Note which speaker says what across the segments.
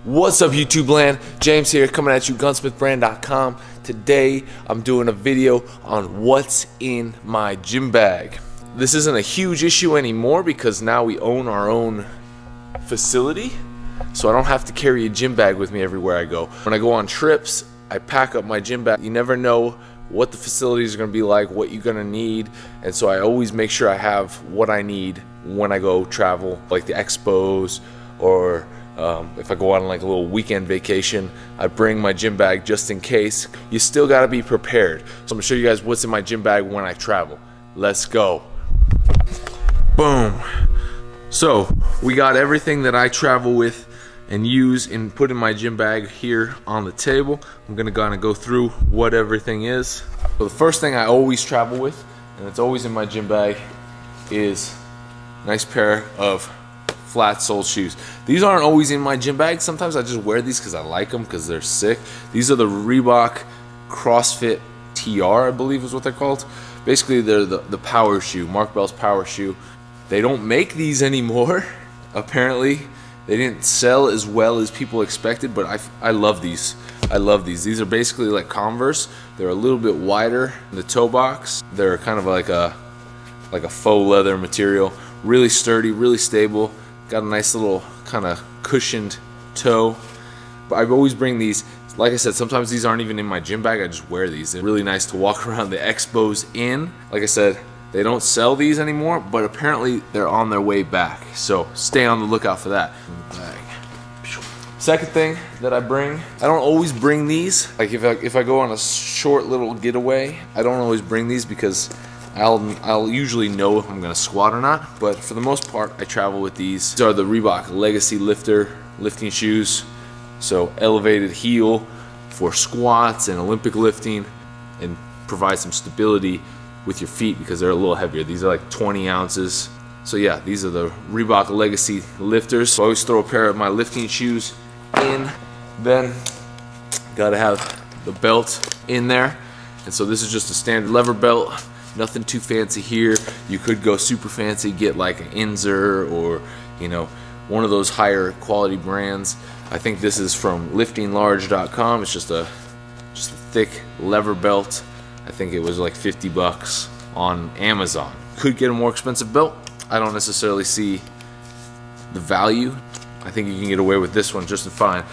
Speaker 1: What's up, YouTube land? James here, coming at you, gunsmithbrand.com. Today I'm doing a video on what's in my gym bag. This isn't a huge issue anymore because now we own our own facility, so I don't have to carry a gym bag with me everywhere I go. When I go on trips, I pack up my gym bag. You never know what the facilities are going to be like, what you're going to need, and so I always make sure I have what I need when I go travel, like the expos, or if I go on like a little weekend vacation, I bring my gym bag just in case. You still got to be prepared. So I'm going to show you guys what's in my gym bag when I travel. Let's go. Boom. So we got everything that I travel with and use and put in my gym bag here on the table. I'm going to kind of go through what everything is. So the first thing I always travel with, and it's always in my gym bag, is a nice pair of flat-soled shoes. These aren't always in my gym bag. Sometimes I just wear these because I like them, because they're sick. These are the Reebok CrossFit TR, I believe is what they're called. Basically, they're the power shoe, Mark Bell's power shoe. They don't make these anymore, apparently. They didn't sell as well as people expected, but I love these. I love these. These are basically like Converse. They're a little bit wider in the toe box. They're kind of like a faux leather material. Really sturdy, really stable. Got a nice little kind of cushioned toe. But I always bring these. Like I said, sometimes these aren't even in my gym bag. I just wear these. They're really nice to walk around the expos in. Like I said, they don't sell these anymore, but apparently they're on their way back. So stay on the lookout for that. Second thing that I bring, I don't always bring these. Like if I go on a short little getaway, I don't always bring these because I'll usually know if I'm gonna squat or not, but for the most part I travel with these. These are the Reebok Legacy lifting shoes. So elevated heel for squats and Olympic lifting, and provide some stability with your feet because they're a little heavier. These are like 20 ounces. So yeah, these are the Reebok Legacy lifters. So I always throw a pair of my lifting shoes in. Then gotta have the belt in there. And so this is just a standard lever belt. Nothing too fancy here. You could go super fancy, get like an Inzer or, you know, one of those higher quality brands. I think this is from liftinglarge.com. It's just a thick lever belt. I think it was like 50 bucks on Amazon. Could get a more expensive belt. I don't necessarily see the value. I think you can get away with this one just fine.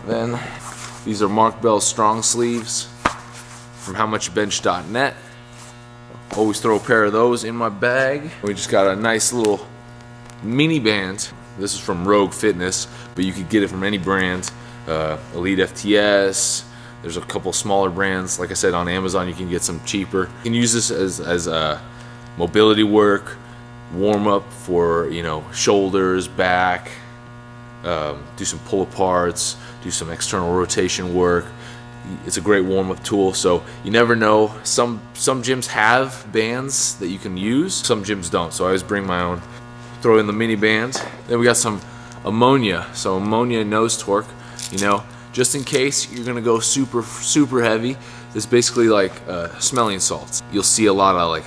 Speaker 1: Then these are Mark Bell strong sleeves from howmuchbench.net. Always throw a pair of those in my bag. We just got a nice little mini band. This is from Rogue Fitness, but you could get it from any brand. Elite FTS. There's a couple smaller brands. Like I said, on Amazon you can get some cheaper. You can use this as mobility work, warm up for, you know, shoulders, back. Do some pull aparts, do some external rotation work. It's a great warm-up tool. So you never know. Some gyms have bands that you can use, some gyms don't, so I always bring my own. Throw in the mini band. Then we got some ammonia. So ammonia nose torque, you know, just in case you're gonna go super heavy. This is basically like smelling salts. You'll see a lot of like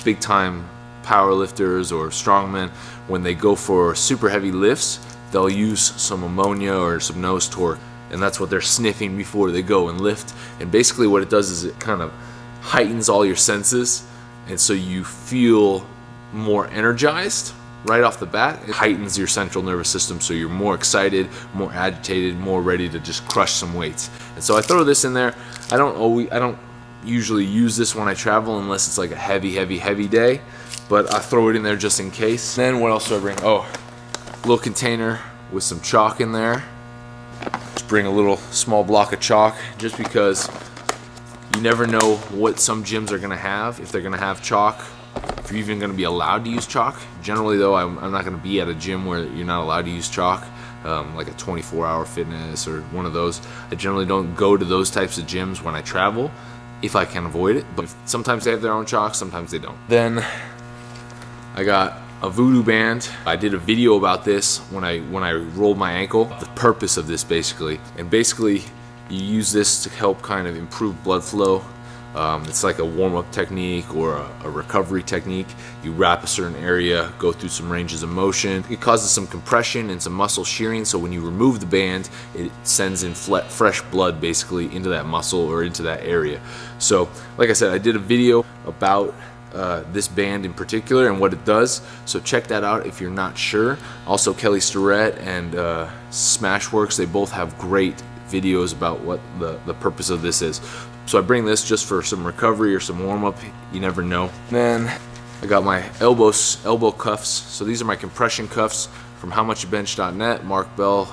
Speaker 1: big time power lifters or strongmen, when they go for super heavy lifts, they'll use some ammonia or some nose torque, and that's what they're sniffing before they go and lift. And basically what it does is it kind of heightens all your senses, and so you feel more energized right off the bat. It heightens your central nervous system, so you're more excited, more agitated, more ready to just crush some weights. And so I throw this in there. I don't usually use this when I travel unless it's like a heavy day, but I throw it in there just in case. Then what else do I bring? Oh, a little container with some chalk in there. Just bring a little small block of chalk, just because you never know what some gyms are gonna have, if they're gonna have chalk, if you're even gonna be allowed to use chalk. Generally though, I'm not gonna be at a gym where you're not allowed to use chalk, like a 24-hour fitness or one of those. I generally don't go to those types of gyms when I travel, if I can avoid it, but sometimes they have their own chalk, sometimes they don't. Then I got a Voodoo Band. I did a video about this when I rolled my ankle. The purpose of this basically, and basically you use this to help kind of improve blood flow It's like a warm-up technique or a recovery technique. You wrap a certain area, go through some ranges of motion. It causes some compression and some muscle shearing, so when you remove the band, it sends in fresh blood basically into that muscle or into that area. So like I said, I did a video about this band in particular and what it does, so check that out if you're not sure. Also, Kelly Starrett and Smashworks, they both have great videos about what the purpose of this is. So I bring this just for some recovery or some warm-up, you never know. Then I got my elbow cuffs. So these are my compression cuffs from howmuchbench.net, Mark Bell,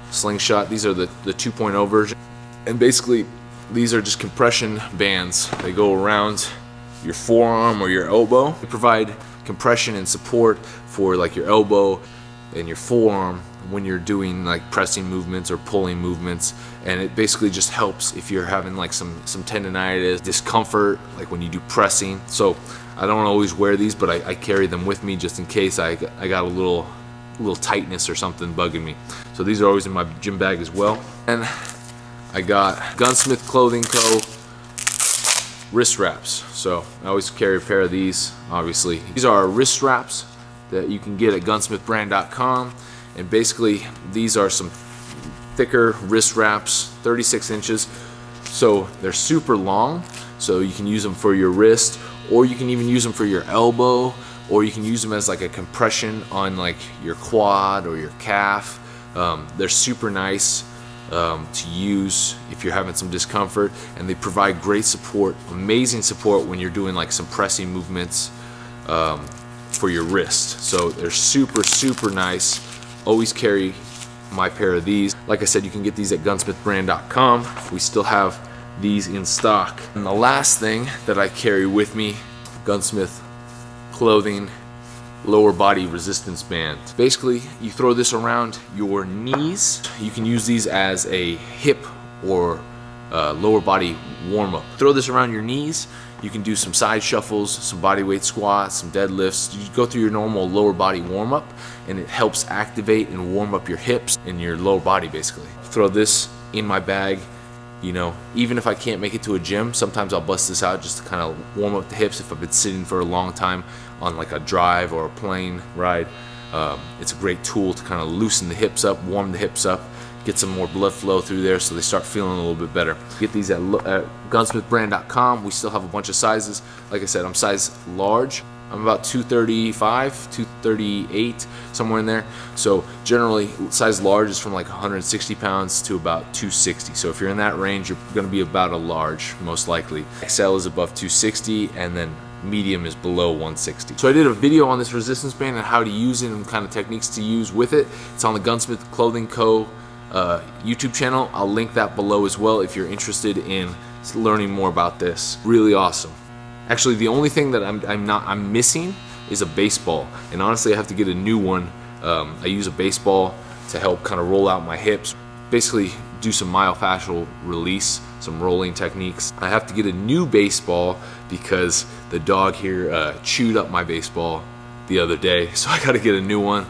Speaker 1: Slingshot. These are the 2.0 version, and basically these are just compression bands. They go around your forearm or your elbow. They provide compression and support for like your elbow and your forearm when you're doing like pressing movements or pulling movements, and it basically just helps if you're having like some tendonitis, discomfort, like when you do pressing. So I don't always wear these, but I carry them with me just in case I got a little tightness or something bugging me. So these are always in my gym bag as well. And I got Gunsmith Clothing Co. wrist wraps. So I always carry a pair of these, obviously. These are wrist wraps that you can get at gunsmithbrand.com, and basically these are some thicker wrist wraps, 36 inches. So they're super long, so you can use them for your wrist, or you can even use them for your elbow, or you can use them as like a compression on like your quad or your calf. They're super nice to use if you're having some discomfort, and they provide great support, amazing support when you're doing like some pressing movements for your wrist. So they're super nice. Always carry my pair of these. Like I said, you can get these at gunsmithbrand.com. We still have these in stock. And the last thing that I carry with me, Gunsmith Clothing lower body resistance band. Basically, you throw this around your knees. You can use these as a hip or lower body warm-up. Throw this around your knees. You can do some side shuffles, some body weight squats, some deadlifts. You go through your normal lower body warm-up, and it helps activate and warm up your hips and your lower body basically. Throw this in my bag. You know, even if I can't make it to a gym, sometimes I'll bust this out just to kind of warm up the hips if I've been sitting for a long time on like a drive or a plane ride. It's a great tool to kind of loosen the hips up, warm the hips up, get some more blood flow through there so they start feeling a little bit better. Get these at gunsmithbrand.com. We still have a bunch of sizes. Like I said, I'm size large. I'm about 235, 238, somewhere in there. So generally, size large is from like 160 pounds to about 260. So if you're in that range, you're going to be about a large, most likely. XL is above 260, and then medium is below 160. So I did a video on this resistance band and how to use it and kind of techniques to use with it. It's on the Gunsmith Clothing Co. YouTube channel. I'll link that below as well if you're interested in learning more about this. Really awesome. Actually, the only thing that I'm missing is a baseball, and honestly I have to get a new one. I use a baseball to help kind of roll out my hips, basically do some myofascial release, some rolling techniques. I have to get a new baseball because the dog here chewed up my baseball the other day, so I got to get a new one.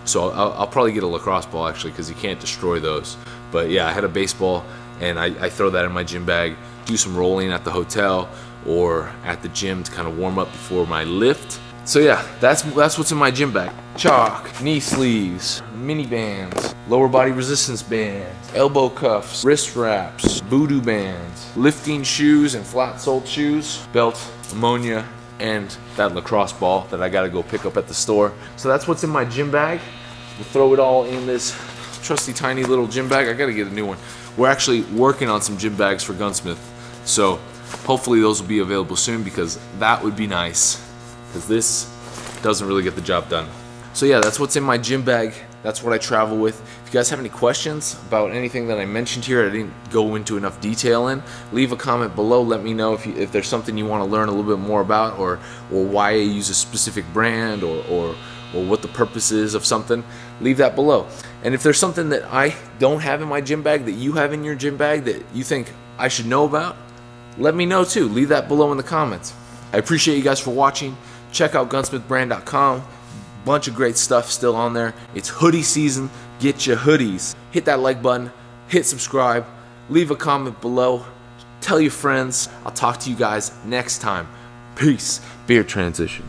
Speaker 1: So I'll probably get a lacrosse ball actually, because you can't destroy those. But yeah, I had a baseball, and I throw that in my gym bag, do some rolling at the hotel or at the gym to kind of warm up before my lift. So yeah, that's what's in my gym bag. Chalk, knee sleeves, mini bands, lower body resistance bands, elbow cuffs, wrist wraps, Voodoo bands, lifting shoes and flat soled shoes, belt, ammonia, and that lacrosse ball that I gotta go pick up at the store. So that's what's in my gym bag. We'll throw it all in this trusty tiny little gym bag. I gotta get a new one. We're actually working on some gym bags for Gunsmith, so hopefully those will be available soon, because that would be nice, because this doesn't really get the job done. So yeah, that's what's in my gym bag. That's what I travel with. If you guys have any questions about anything that I mentioned here, I didn't go into enough detail in, leave a comment below. Let me know if there's something you want to learn a little bit more about, or why I use a specific brand, or what the purpose is of something. Leave that below. And if there's something that I don't have in my gym bag that you have in your gym bag that you think I should know about, let me know too. Leave that below in the comments. I appreciate you guys for watching. Check out gunsmithbrand.com. Bunch of great stuff still on there. It's hoodie season. Get your hoodies. Hit that like button. Hit subscribe. Leave a comment below. tell your friends. I'll talk to you guys next time. Peace. Beer transition.